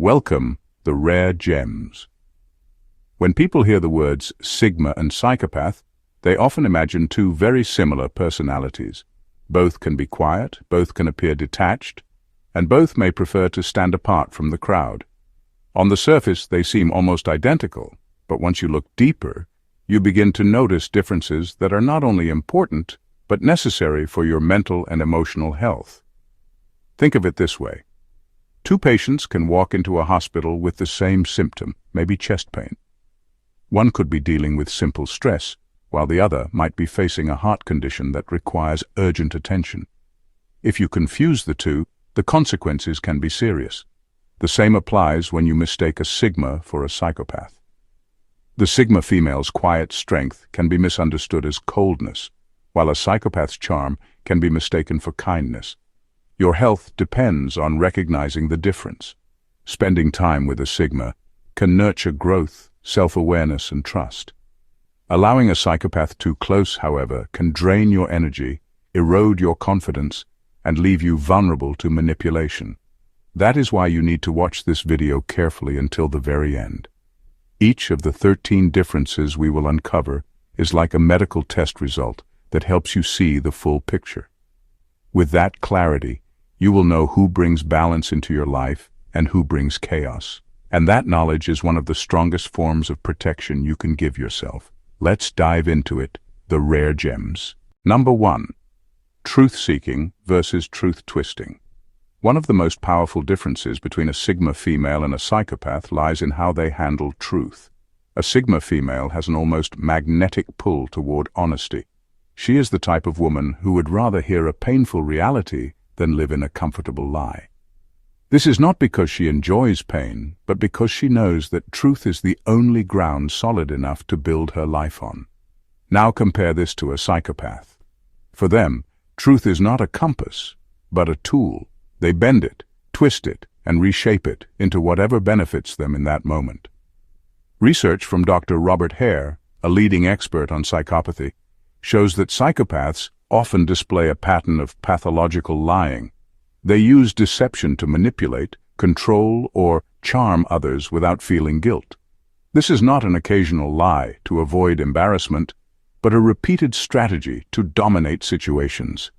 Welcome, the rare gems. When people hear the words Sigma and psychopath, they often imagine two very similar personalities. Both can be quiet, both can appear detached, and both may prefer to stand apart from the crowd. On the surface, they seem almost identical, but once you look deeper, you begin to notice differences that are not only important, but necessary for your mental and emotional health. Think of it this way. Two patients can walk into a hospital with the same symptom, maybe chest pain. One could be dealing with simple stress, while the other might be facing a heart condition that requires urgent attention. If you confuse the two, the consequences can be serious. The same applies when you mistake a Sigma for a psychopath. The Sigma female's quiet strength can be misunderstood as coldness, while a psychopath's charm can be mistaken for kindness. Your health depends on recognizing the difference. Spending time with a Sigma can nurture growth, self-awareness, and trust. Allowing a psychopath too close, however, can drain your energy, erode your confidence, and leave you vulnerable to manipulation. That is why you need to watch this video carefully until the very end. Each of the 13 differences we will uncover is like a medical test result that helps you see the full picture. With that clarity, you will know who brings balance into your life and who brings chaos. And that knowledge is one of the strongest forms of protection you can give yourself. Let's dive into it, the rare gems. Number 1. Truth-seeking versus truth-twisting. One of the most powerful differences between a Sigma female and a psychopath lies in how they handle truth. A Sigma female has an almost magnetic pull toward honesty. She is the type of woman who would rather hear a painful reality than live in a comfortable lie. This is not because she enjoys pain, but because she knows that truth is the only ground solid enough to build her life on. Now compare this to a psychopath. For them, truth is not a compass, but a tool. They bend it, twist it, and reshape it into whatever benefits them in that moment. Research from Dr. Robert Hare, a leading expert on psychopathy, shows that psychopaths often display a pattern of pathological lying. They use deception to manipulate, control, or charm others without feeling guilt. This is not an occasional lie to avoid embarrassment, but a repeated strategy to dominate situations.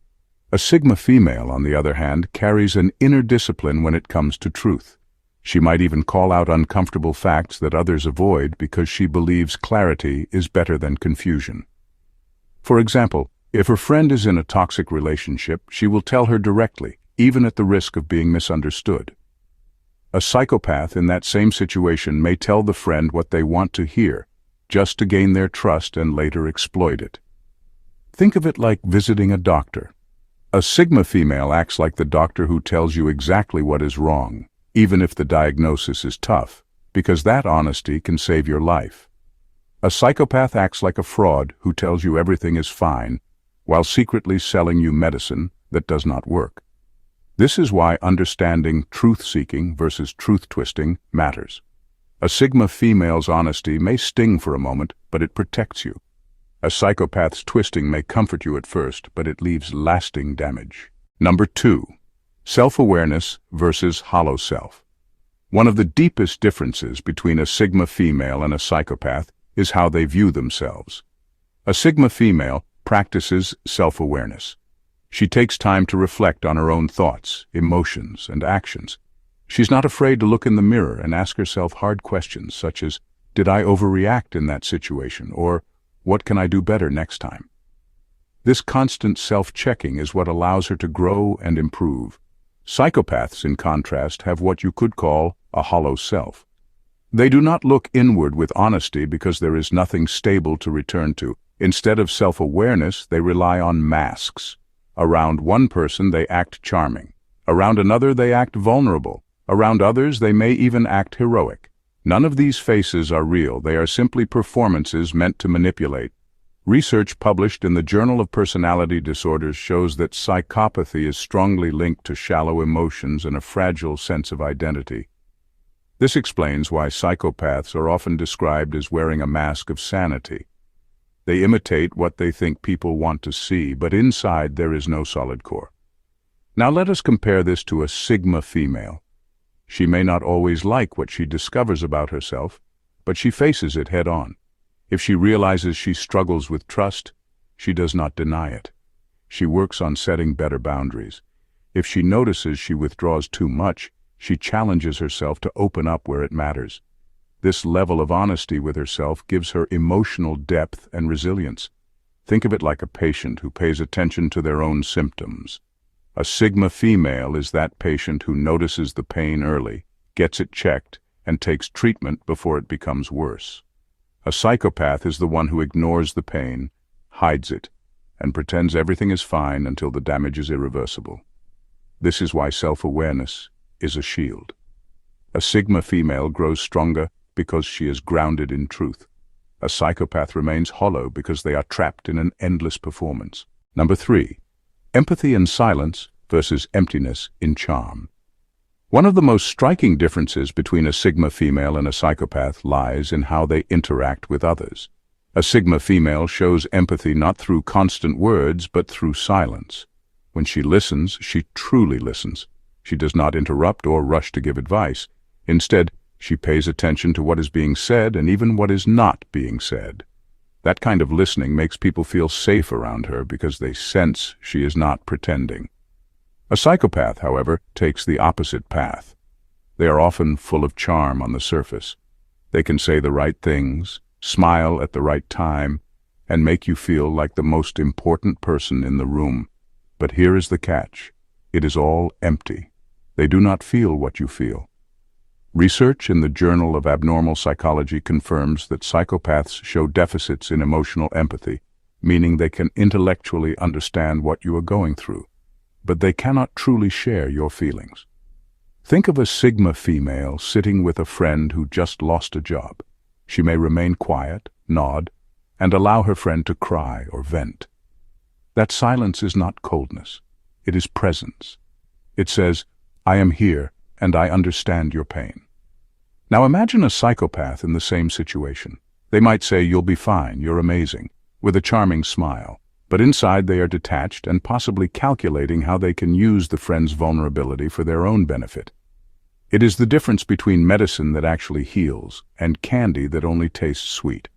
A Sigma female, on the other hand, carries an inner discipline when it comes to truth. She might even call out uncomfortable facts that others avoid because she believes clarity is better than confusion. For example, if her friend is in a toxic relationship, she will tell her directly, even at the risk of being misunderstood. A psychopath in that same situation may tell the friend what they want to hear, just to gain their trust and later exploit it. Think of it like visiting a doctor. A Sigma female acts like the doctor who tells you exactly what is wrong, even if the diagnosis is tough, because that honesty can save your life. A psychopath acts like a fraud who tells you everything is fine, while secretly selling you medicine that does not work. This is why understanding truth-seeking versus truth-twisting matters. A Sigma female's honesty may sting for a moment, but it protects you. A psychopath's twisting may comfort you at first, but it leaves lasting damage. Number 2. Self-awareness versus hollow self. One of the deepest differences between a Sigma female and a psychopath is how they view themselves. A Sigma female practices self-awareness. She takes time to reflect on her own thoughts, emotions, and actions. She's not afraid to look in the mirror and ask herself hard questions such as, did I overreact in that situation? Or, what can I do better next time? This constant self-checking is what allows her to grow and improve. Psychopaths, in contrast, have what you could call a hollow self. They do not look inward with honesty because there is nothing stable to return to. Instead of self-awareness, they rely on masks. Around one person, they act charming. Around another, they act vulnerable. Around others, they may even act heroic. None of these faces are real. They are simply performances meant to manipulate. Research published in the Journal of Personality Disorders shows that psychopathy is strongly linked to shallow emotions and a fragile sense of identity. This explains why psychopaths are often described as wearing a mask of sanity. They imitate what they think people want to see, but inside there is no solid core. Now let us compare this to a Sigma female. She may not always like what she discovers about herself, but she faces it head-on. If she realizes she struggles with trust, she does not deny it. She works on setting better boundaries. If she notices she withdraws too much, she challenges herself to open up where it matters. This level of honesty with herself gives her emotional depth and resilience. Think of it like a patient who pays attention to their own symptoms. A Sigma female is that patient who notices the pain early, gets it checked, and takes treatment before it becomes worse. A psychopath is the one who ignores the pain, hides it, and pretends everything is fine until the damage is irreversible. This is why self-awareness is a shield. A Sigma female grows stronger because she is grounded in truth. A psychopath remains hollow because they are trapped in an endless performance. Number 3. Empathy in silence versus emptiness in charm. One of the most striking differences between a Sigma female and a psychopath lies in how they interact with others. A Sigma female shows empathy not through constant words, but through silence. When she listens, she truly listens. She does not interrupt or rush to give advice. Instead, she pays attention to what is being said and even what is not being said. That kind of listening makes people feel safe around her because they sense she is not pretending. A psychopath, however, takes the opposite path. They are often full of charm on the surface. They can say the right things, smile at the right time, and make you feel like the most important person in the room. But here is the catch. It is all empty. They do not feel what you feel. Research in the Journal of Abnormal Psychology confirms that psychopaths show deficits in emotional empathy, meaning they can intellectually understand what you are going through, but they cannot truly share your feelings. Think of a Sigma female sitting with a friend who just lost a job. She may remain quiet, nod, and allow her friend to cry or vent. That silence is not coldness. It is presence. It says, "I am here, and I understand your pain." Now imagine a psychopath in the same situation. They might say, "You'll be fine, you're amazing," with a charming smile. But inside they are detached and possibly calculating how they can use the friend's vulnerability for their own benefit. It is the difference between medicine that actually heals and candy that only tastes sweet.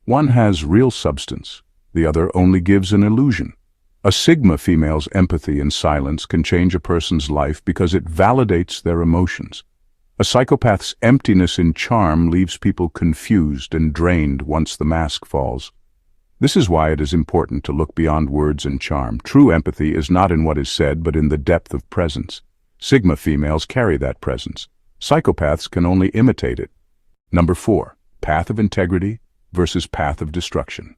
One has real substance, the other only gives an illusion. A Sigma female's empathy in silence can change a person's life because it validates their emotions. A psychopath's emptiness in charm leaves people confused and drained once the mask falls. This is why it is important to look beyond words and charm. True empathy is not in what is said, but in the depth of presence. Sigma females carry that presence. Psychopaths can only imitate it. Number 4. Path of integrity versus path of destruction.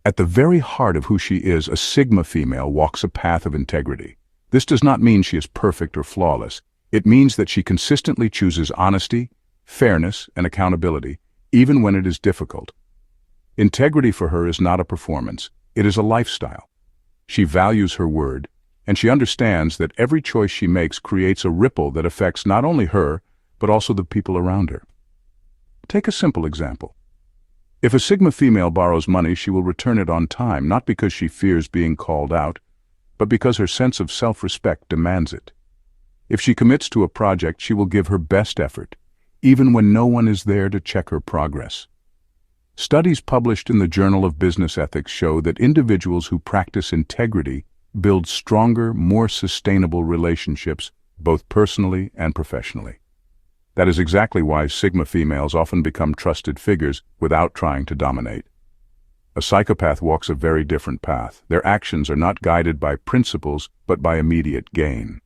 At the very heart of who she is, a Sigma female walks a path of integrity. This does not mean she is perfect or flawless. It means that she consistently chooses honesty, fairness, and accountability, even when it is difficult. Integrity for her is not a performance, it is a lifestyle. She values her word, and she understands that every choice she makes creates a ripple that affects not only her, but also the people around her. Take a simple example. If a Sigma female borrows money, she will return it on time, not because she fears being called out, but because her sense of self-respect demands it. If she commits to a project, she will give her best effort, even when no one is there to check her progress. Studies published in the Journal of Business Ethics show that individuals who practice integrity build stronger, more sustainable relationships, both personally and professionally. That is exactly why Sigma females often become trusted figures without trying to dominate. A psychopath walks a very different path. Their actions are not guided by principles, but by immediate gain.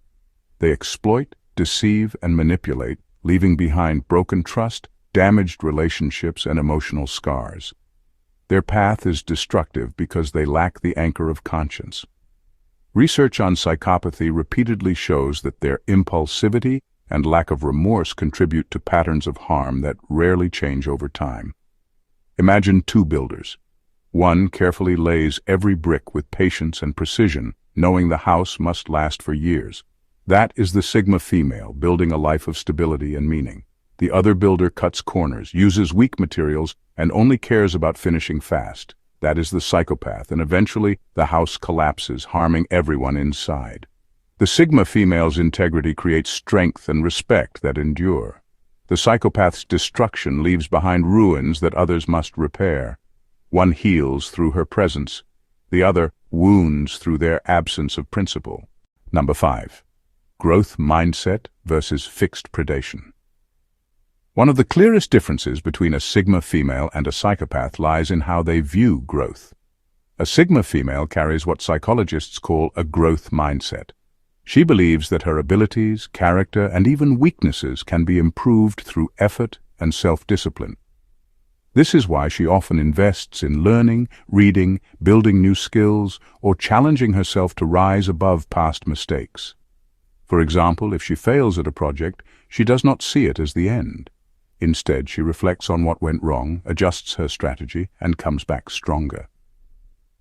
They exploit, deceive, and manipulate, leaving behind broken trust, damaged relationships, and emotional scars. Their path is destructive because they lack the anchor of conscience. Research on psychopathy repeatedly shows that their impulsivity and lack of remorse contribute to patterns of harm that rarely change over time. Imagine two builders. One carefully lays every brick with patience and precision, knowing the house must last for years. That is the Sigma female, building a life of stability and meaning. The other builder cuts corners, uses weak materials, and only cares about finishing fast. That is the psychopath, and eventually the house collapses, harming everyone inside. The Sigma female's integrity creates strength and respect that endure. The psychopath's destruction leaves behind ruins that others must repair. One heals through her presence, the other wounds through their absence of principle. Number 5. Growth mindset versus fixed predation. One of the clearest differences between a Sigma female and a psychopath lies in how they view growth. A Sigma female carries what psychologists call a growth mindset. She believes that her abilities, character, and even weaknesses can be improved through effort and self-discipline. This is why she often invests in learning, reading, building new skills, or challenging herself to rise above past mistakes. For example, if she fails at a project, she does not see it as the end. Instead, she reflects on what went wrong, adjusts her strategy, and comes back stronger.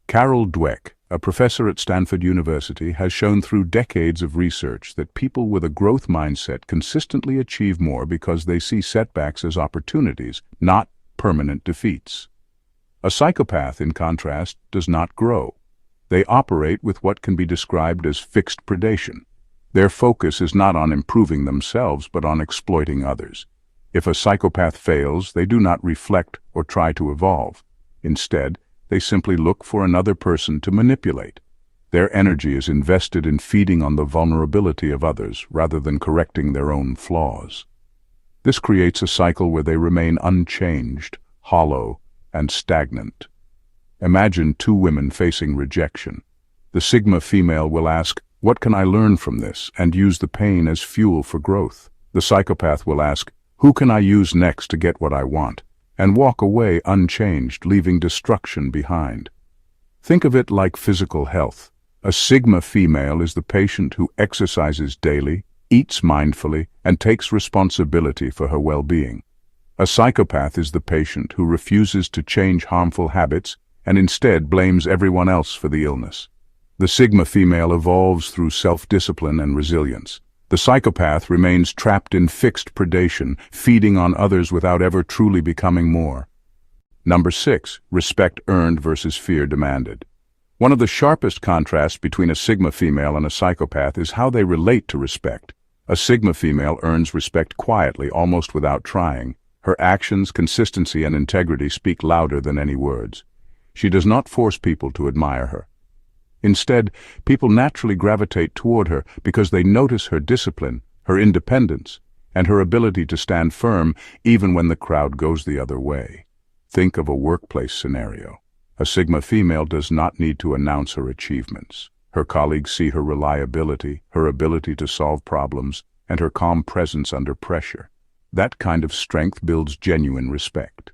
Carol Dweck, a professor at Stanford University, has shown through decades of research that people with a growth mindset consistently achieve more because they see setbacks as opportunities, not permanent defeats. A psychopath, in contrast, does not grow. They operate with what can be described as fixed predation. Their focus is not on improving themselves, but on exploiting others. If a psychopath fails, they do not reflect or try to evolve. Instead, they simply look for another person to manipulate. Their energy is invested in feeding on the vulnerability of others rather than correcting their own flaws. This creates a cycle where they remain unchanged, hollow, and stagnant. Imagine two women facing rejection. The Sigma female will ask, "What can I learn from this?" and use the pain as fuel for growth. The psychopath will ask, "Who can I use next to get what I want?" and walk away unchanged, leaving destruction behind. Think of it like physical health. A Sigma female is the patient who exercises daily, eats mindfully, and takes responsibility for her well-being. A psychopath is the patient who refuses to change harmful habits and instead blames everyone else for the illness. The Sigma female evolves through self-discipline and resilience. The psychopath remains trapped in fixed predation, feeding on others without ever truly becoming more. Number 6. Respect earned versus fear demanded. One of the sharpest contrasts between a Sigma female and a psychopath is how they relate to respect. A Sigma female earns respect quietly, almost without trying. Her actions, consistency, and integrity speak louder than any words. She does not force people to admire her. Instead, people naturally gravitate toward her because they notice her discipline, her independence, and her ability to stand firm even when the crowd goes the other way. Think of a workplace scenario. A Sigma female does not need to announce her achievements. Her colleagues see her reliability, her ability to solve problems, and her calm presence under pressure. That kind of strength builds genuine respect.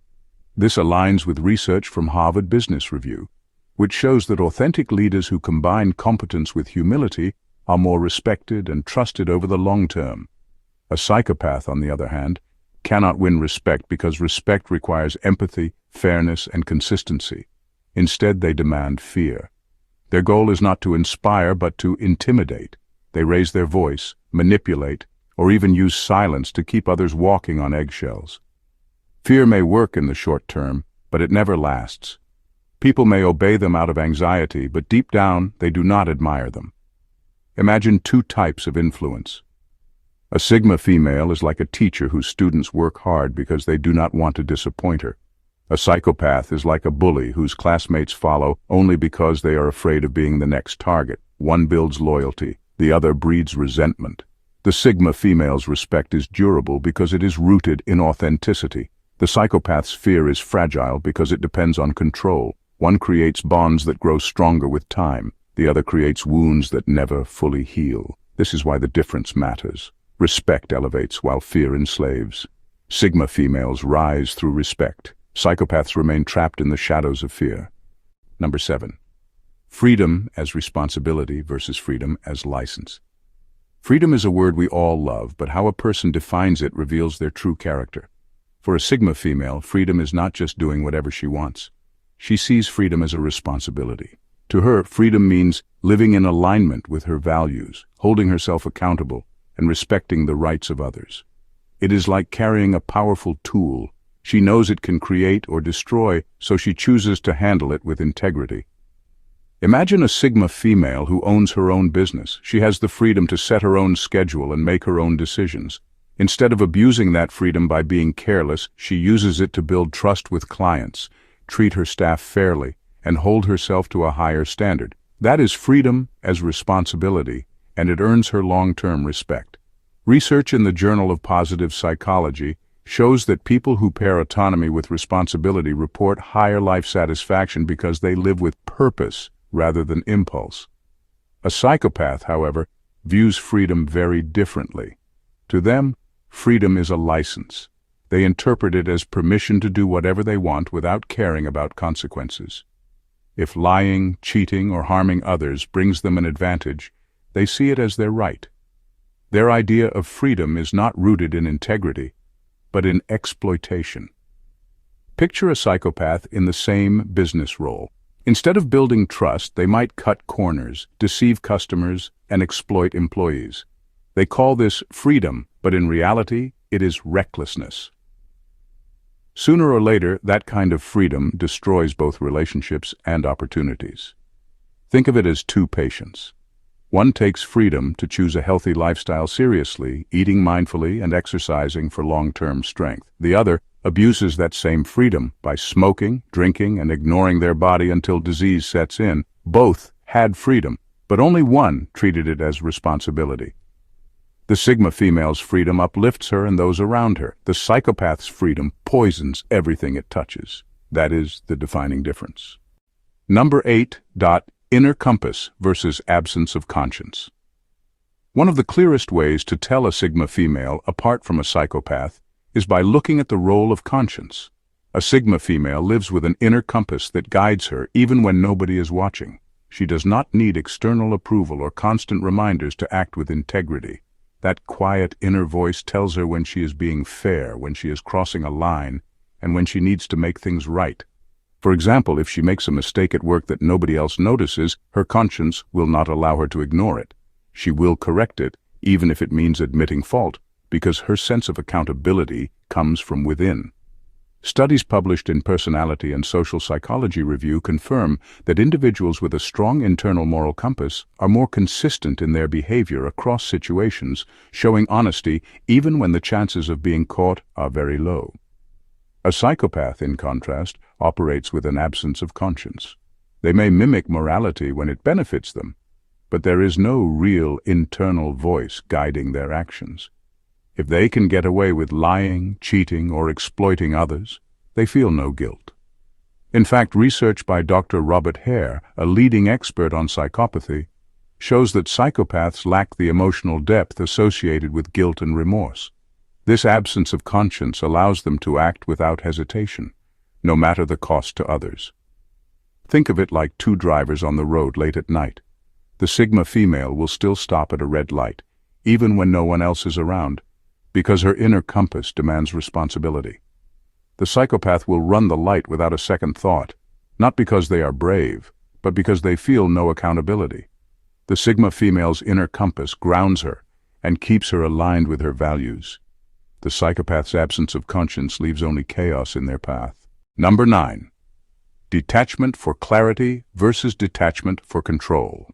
This aligns with research from Harvard Business Review, which shows that authentic leaders who combine competence with humility are more respected and trusted over the long term. A psychopath, on the other hand, cannot win respect because respect requires empathy, fairness, and consistency. Instead, they demand fear. Their goal is not to inspire, but to intimidate. They raise their voice, manipulate, or even use silence to keep others walking on eggshells. Fear may work in the short term, but it never lasts. People may obey them out of anxiety, but deep down, they do not admire them. Imagine two types of influence. A Sigma female is like a teacher whose students work hard because they do not want to disappoint her. A psychopath is like a bully whose classmates follow only because they are afraid of being the next target. One builds loyalty, the other breeds resentment. The Sigma female's respect is durable because it is rooted in authenticity. The psychopath's fear is fragile because it depends on control. One creates bonds that grow stronger with time. The other creates wounds that never fully heal. This is why the difference matters. Respect elevates while fear enslaves. Sigma females rise through respect. Psychopaths remain trapped in the shadows of fear. Number 7. Freedom as responsibility versus freedom as license. Freedom is a word we all love, but how a person defines it reveals their true character. For a Sigma female, freedom is not just doing whatever she wants. She sees freedom as a responsibility. To her, freedom means living in alignment with her values, holding herself accountable, and respecting the rights of others. It is like carrying a powerful tool. She knows it can create or destroy, so she chooses to handle it with integrity. Imagine a Sigma female who owns her own business. She has the freedom to set her own schedule and make her own decisions. Instead of abusing that freedom by being careless, she uses it to build trust with clients, treat her staff fairly, and hold herself to a higher standard. That is freedom as responsibility, and it earns her long-term respect. Research in the Journal of Positive Psychology shows that people who pair autonomy with responsibility report higher life satisfaction because they live with purpose rather than impulse. A psychopath, however, views freedom very differently. To them, freedom is a license. They interpret it as permission to do whatever they want without caring about consequences. If lying, cheating, or harming others brings them an advantage, they see it as their right. Their idea of freedom is not rooted in integrity, but in exploitation. Picture a psychopath in the same business role. Instead of building trust, they might cut corners, deceive customers, and exploit employees. They call this freedom, but in reality, it is recklessness. Sooner or later, that kind of freedom destroys both relationships and opportunities. Think of it as two patients. One takes freedom to choose a healthy lifestyle seriously, eating mindfully and exercising for long-term strength. The other abuses that same freedom by smoking, drinking, and ignoring their body until disease sets in. Both had freedom, but only one treated it as responsibility. The Sigma female's freedom uplifts her and those around her. The psychopath's freedom poisons everything it touches. That is the defining difference. Number 8. Inner compass versus absence of conscience. One of the clearest ways to tell a Sigma female apart from a psychopath is by looking at the role of conscience. A Sigma female lives with an inner compass that guides her even when nobody is watching. She does not need external approval or constant reminders to act with integrity. That quiet inner voice tells her when she is being fair, when she is crossing a line, and when she needs to make things right. For example, if she makes a mistake at work that nobody else notices, her conscience will not allow her to ignore it. She will correct it, even if it means admitting fault, because her sense of accountability comes from within. Studies published in Personality and Social Psychology Review confirm that individuals with a strong internal moral compass are more consistent in their behavior across situations, showing honesty even when the chances of being caught are very low. A psychopath, in contrast, operates with an absence of conscience. They may mimic morality when it benefits them, but there is no real internal voice guiding their actions. If they can get away with lying, cheating, or exploiting others, they feel no guilt. In fact, research by Dr. Robert Hare, a leading expert on psychopathy, shows that psychopaths lack the emotional depth associated with guilt and remorse. This absence of conscience allows them to act without hesitation, no matter the cost to others. Think of it like two drivers on the road late at night. The Sigma female will still stop at a red light, even when no one else is around, because her inner compass demands responsibility. The psychopath will run the light without a second thought, not because they are brave, but because they feel no accountability. The Sigma female's inner compass grounds her and keeps her aligned with her values. The psychopath's absence of conscience leaves only chaos in their path. Number 9. Detachment for clarity versus detachment for control.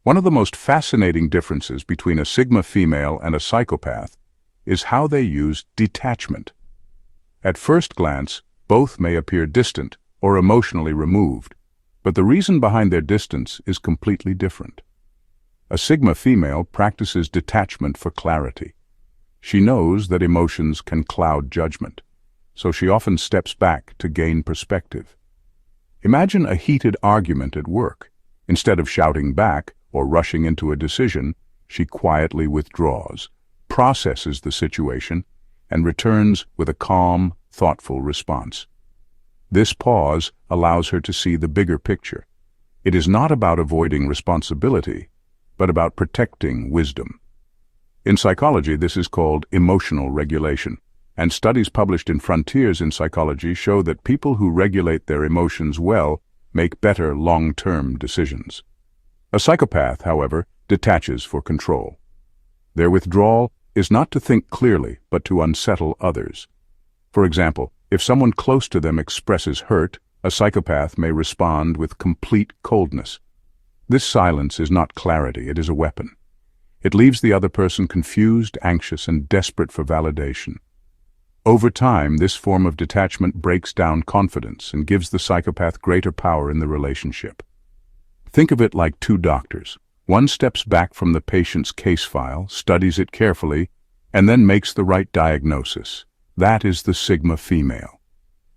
One of the most fascinating differences between a Sigma female and a psychopath is how they use detachment. At first glance, both may appear distant or emotionally removed, but the reason behind their distance is completely different. A Sigma female practices detachment for clarity. She knows that emotions can cloud judgment, so she often steps back to gain perspective. Imagine a heated argument at work. Instead of shouting back or rushing into a decision, she quietly withdraws, processes the situation, and returns with a calm, thoughtful response. This pause allows her to see the bigger picture. It is not about avoiding responsibility, but about protecting wisdom. In psychology, this is called emotional regulation, and studies published in Frontiers in Psychology show that people who regulate their emotions well make better long-term decisions. A psychopath, however, detaches for control. Their withdrawal is not to think clearly, but to unsettle others. For example, if someone close to them expresses hurt A psychopath may respond with complete coldness. This silence is not clarity, it is a weapon. It leaves the other person confused, anxious, and desperate for validation. Over time, this form of detachment breaks down confidence and gives the psychopath greater power in the relationship. Think of it like two doctors. One steps back from the patient's case file, studies it carefully, and then makes the right diagnosis. That is the Sigma female.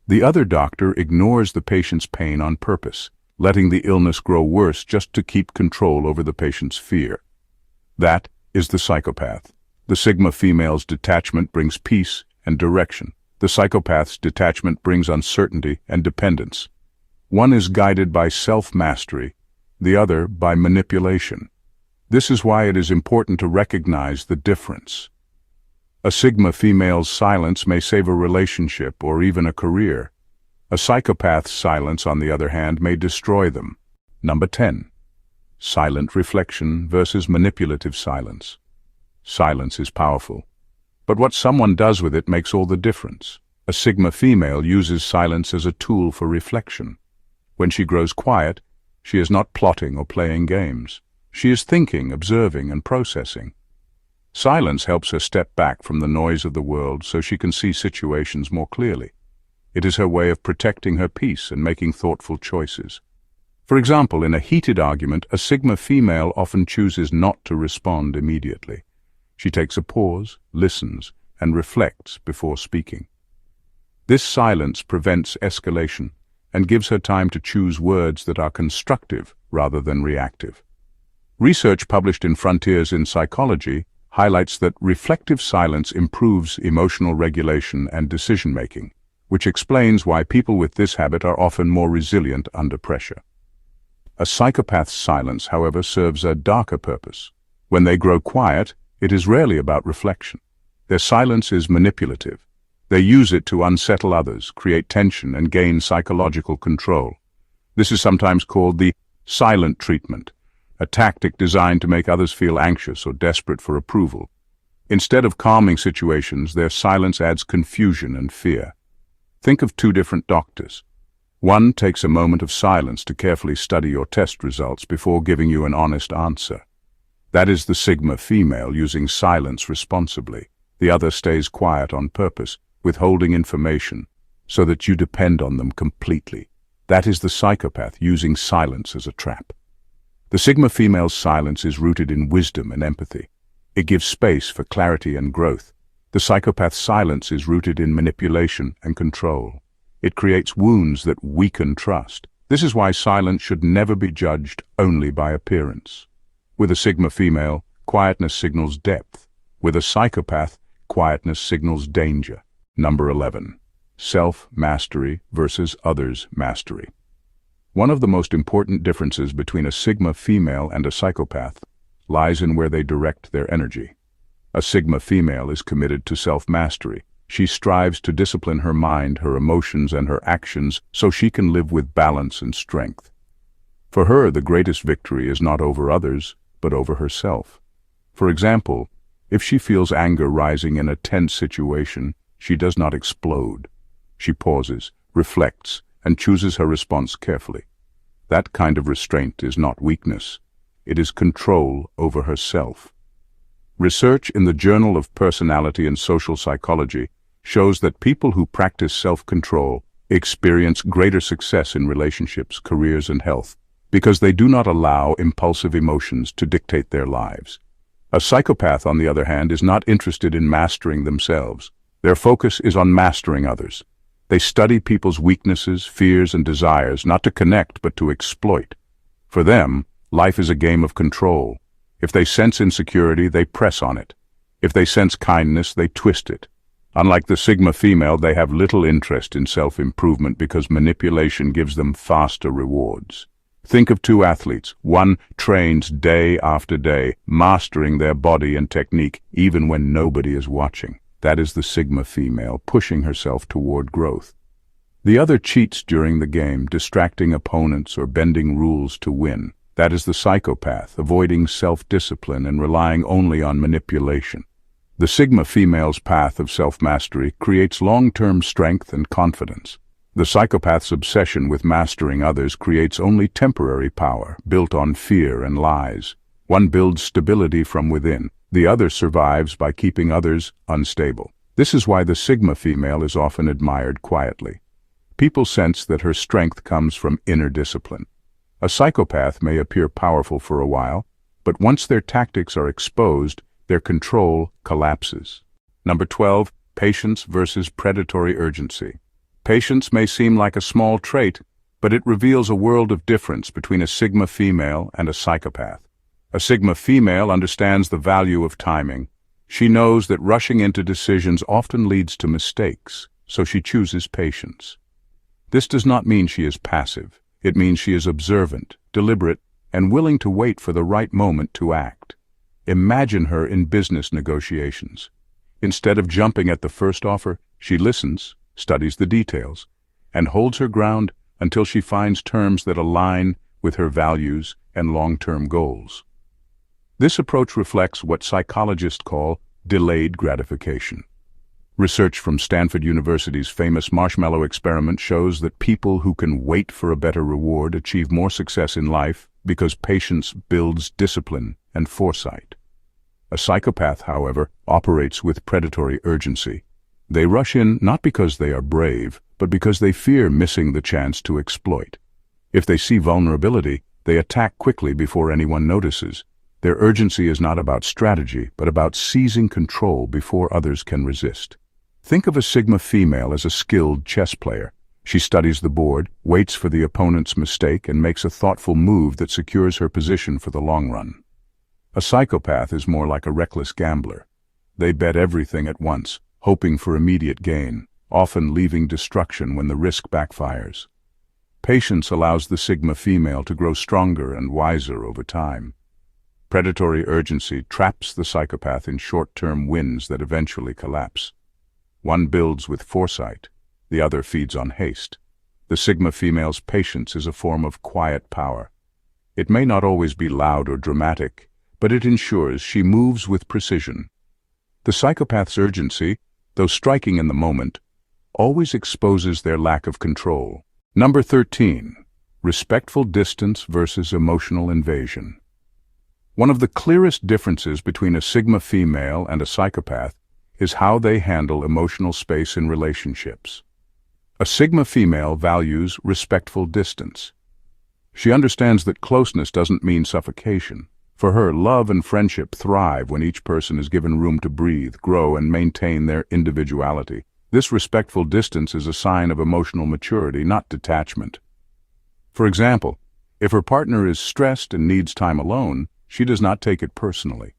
The other doctor ignores the patient's pain on purpose, letting the illness grow worse just to keep control over the patient's fear. That is the psychopath. The Sigma female's detachment brings peace and direction. The psychopath's detachment brings uncertainty and dependence. One is guided by self-mastery, the other by manipulation. This is why it is important to recognize the difference. A Sigma female's silence may save a relationship or even a career. A psychopath's silence, on the other hand, may destroy them. Number 10. Silent reflection versus manipulative silence. Silence is powerful, but what someone does with it makes all the difference. A Sigma female uses silence as a tool for reflection. When she grows quiet, she is not plotting or playing games. She is thinking, observing, and processing. Silence helps her step back from the noise of the world so she can see situations more clearly. It is her way of protecting her peace and making thoughtful choices. For example, in a heated argument, a Sigma female often chooses not to respond immediately. She takes a pause, listens, and reflects before speaking. This silence prevents escalation and gives her time to choose words that are constructive rather than reactive. Research published in Frontiers in Psychology highlights that reflective silence improves emotional regulation and decision-making, which explains why people with this habit are often more resilient under pressure. A psychopath's silence, however, serves a darker purpose. When they grow quiet, it is rarely about reflection. Their silence is manipulative. They use it to unsettle others, create tension, and gain psychological control. This is sometimes called the silent treatment, a tactic designed to make others feel anxious or desperate for approval. Instead of calming situations, their silence adds confusion and fear. Think of two different doctors. One takes a moment of silence to carefully study your test results before giving you an honest answer. That is the Sigma female using silence responsibly. The other stays quiet on purpose, withholding information, so that you depend on them completely. That is the psychopath using silence as a trap. The Sigma female's silence is rooted in wisdom and empathy. It gives space for clarity and growth. The psychopath's silence is rooted in manipulation and control. It creates wounds that weaken trust. This is why silence should never be judged only by appearance. With a Sigma female, quietness signals depth. With a psychopath, quietness signals danger. Number 11. Self-mastery versus others' mastery. One of the most important differences between a Sigma female and a psychopath lies in where they direct their energy. A Sigma female is committed to self-mastery. She strives to discipline her mind, her emotions, and her actions so she can live with balance and strength. For her, the greatest victory is not over others, but over herself. For example, if she feels anger rising in a tense situation, she does not explode. She pauses, reflects, and chooses her response carefully. That kind of restraint is not weakness. It is control over herself. Research in the Journal of Personality and Social Psychology shows that people who practice self-control experience greater success in relationships, careers, and health because they do not allow impulsive emotions to dictate their lives. A psychopath, on the other hand, is not interested in mastering themselves. Their focus is on mastering others. They study people's weaknesses, fears, and desires, not to connect but to exploit. For them, life is a game of control. If they sense insecurity, they press on it. If they sense kindness, they twist it. Unlike the Sigma female, they have little interest in self-improvement because manipulation gives them faster rewards. Think of two athletes. One trains day after day, mastering their body and technique even when nobody is watching. That is the Sigma female, pushing herself toward growth. The other cheats during the game, distracting opponents or bending rules to win. That is the psychopath, avoiding self-discipline and relying only on manipulation. The Sigma female's path of self-mastery creates long-term strength and confidence. The psychopath's obsession with mastering others creates only temporary power, built on fear and lies. One builds stability from within. The other survives by keeping others unstable. This is why the Sigma female is often admired quietly. People sense that her strength comes from inner discipline. A psychopath may appear powerful for a while, but once their tactics are exposed, their control collapses. Number 12, patience versus predatory urgency. Patience may seem like a small trait, but it reveals a world of difference between a Sigma female and a psychopath. A Sigma female understands the value of timing. She knows that rushing into decisions often leads to mistakes, so she chooses patience. This does not mean she is passive. It means she is observant, deliberate, and willing to wait for the right moment to act. Imagine her in business negotiations. Instead of jumping at the first offer, she listens, studies the details, and holds her ground until she finds terms that align with her values and long-term goals. This approach reflects what psychologists call delayed gratification. Research from Stanford University's famous marshmallow experiment shows that people who can wait for a better reward achieve more success in life because patience builds discipline and foresight. A psychopath, however, operates with predatory urgency. They rush in not because they are brave, but because they fear missing the chance to exploit. If they see vulnerability, they attack quickly before anyone notices. Their urgency is not about strategy, but about seizing control before others can resist. Think of a Sigma female as a skilled chess player. She studies the board, waits for the opponent's mistake, and makes a thoughtful move that secures her position for the long run. A psychopath is more like a reckless gambler. They bet everything at once, hoping for immediate gain, often leaving destruction when the risk backfires. Patience allows the Sigma female to grow stronger and wiser over time. Predatory urgency traps the psychopath in short-term wins that eventually collapse. One builds with foresight, the other feeds on haste. The Sigma female's patience is a form of quiet power. It may not always be loud or dramatic, but it ensures she moves with precision. The psychopath's urgency, though striking in the moment, always exposes their lack of control. Number 13. Respectful distance versus emotional invasion. One of the clearest differences between a Sigma female and a psychopath is how they handle emotional space in relationships. A Sigma female values respectful distance. She understands that closeness doesn't mean suffocation. For her, love and friendship thrive when each person is given room to breathe, grow, and maintain their individuality. This respectful distance is a sign of emotional maturity, not detachment. For example, if her partner is stressed and needs time alone, she does not take it personally.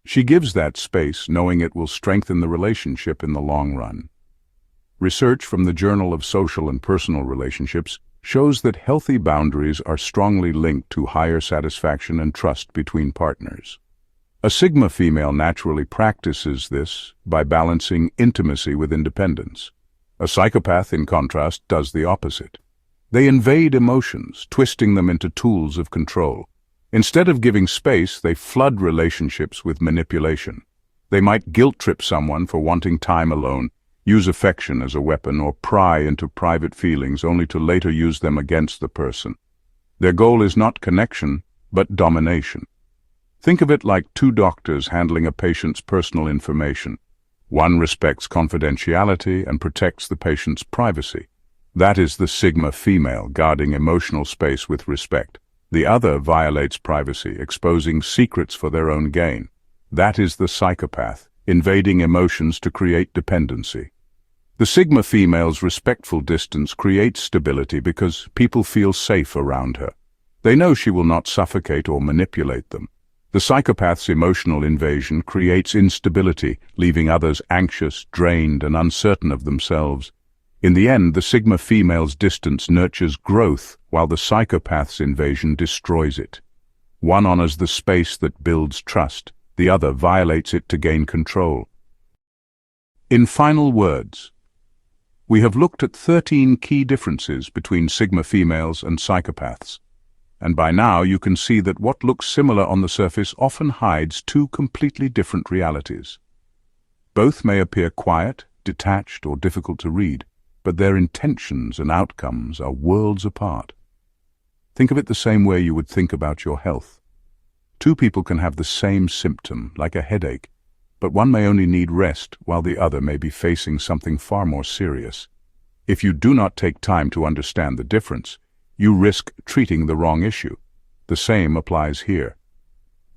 She gives that space, knowing it will strengthen the relationship in the long run. Research from the Journal of Social and Personal Relationships shows that healthy boundaries are strongly linked to higher satisfaction and trust between partners. A Sigma female naturally practices this by balancing intimacy with independence. A psychopath, in contrast, does the opposite. They invade emotions, twisting them into tools of control. Instead of giving space, they flood relationships with manipulation. They might guilt-trip someone for wanting time alone, use affection as a weapon, or pry into private feelings only to later use them against the person. Their goal is not connection, but domination. Think of it like two doctors handling a patient's personal information. One respects confidentiality and protects the patient's privacy. That is the Sigma female guarding emotional space with respect. The other violates privacy, exposing secrets for their own gain. That is the psychopath, invading emotions to create dependency. The Sigma female's respectful distance creates stability because people feel safe around her. They know she will not suffocate or manipulate them. The psychopath's emotional invasion creates instability, leaving others anxious, drained, and uncertain of themselves. In the end, the Sigma female's distance nurtures growth, while the psychopath's invasion destroys it. One honors the space that builds trust, the other violates it to gain control. In final words, we have looked at 13 key differences between Sigma females and psychopaths. And by now you can see that what looks similar on the surface often hides two completely different realities. Both may appear quiet, detached, or difficult to read, but their intentions and outcomes are worlds apart. Think of it the same way you would think about your health. Two people can have the same symptom, like a headache, but one may only need rest while the other may be facing something far more serious. If you do not take time to understand the difference, you risk treating the wrong issue. The same applies here.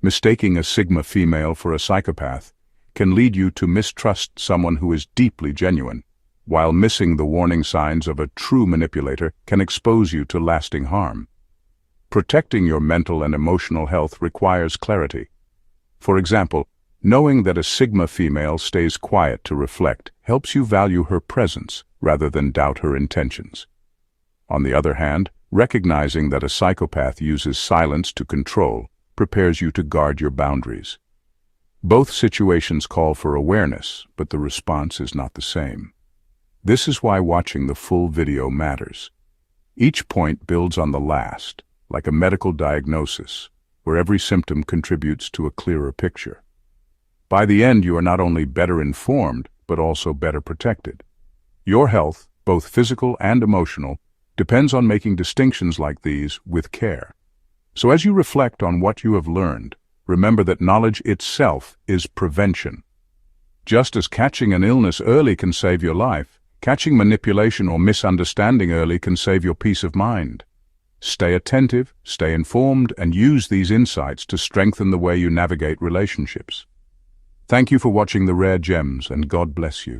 Mistaking a Sigma female for a psychopath can lead you to mistrust someone who is deeply genuine, while missing the warning signs of a true manipulator can expose you to lasting harm. Protecting your mental and emotional health requires clarity. For example, knowing that a Sigma female stays quiet to reflect helps you value her presence rather than doubt her intentions. On the other hand, recognizing that a psychopath uses silence to control prepares you to guard your boundaries. Both situations call for awareness, but the response is not the same. This is why watching the full video matters. Each point builds on the last, like a medical diagnosis, where every symptom contributes to a clearer picture. By the end, you are not only better informed, but also better protected. Your health, both physical and emotional, depends on making distinctions like these with care. So as you reflect on what you have learned, remember that knowledge itself is prevention. Just as catching an illness early can save your life, catching manipulation or misunderstanding early can save your peace of mind. Stay attentive, stay informed, and use these insights to strengthen the way you navigate relationships. Thank you for watching The Rare Gems, and God bless you.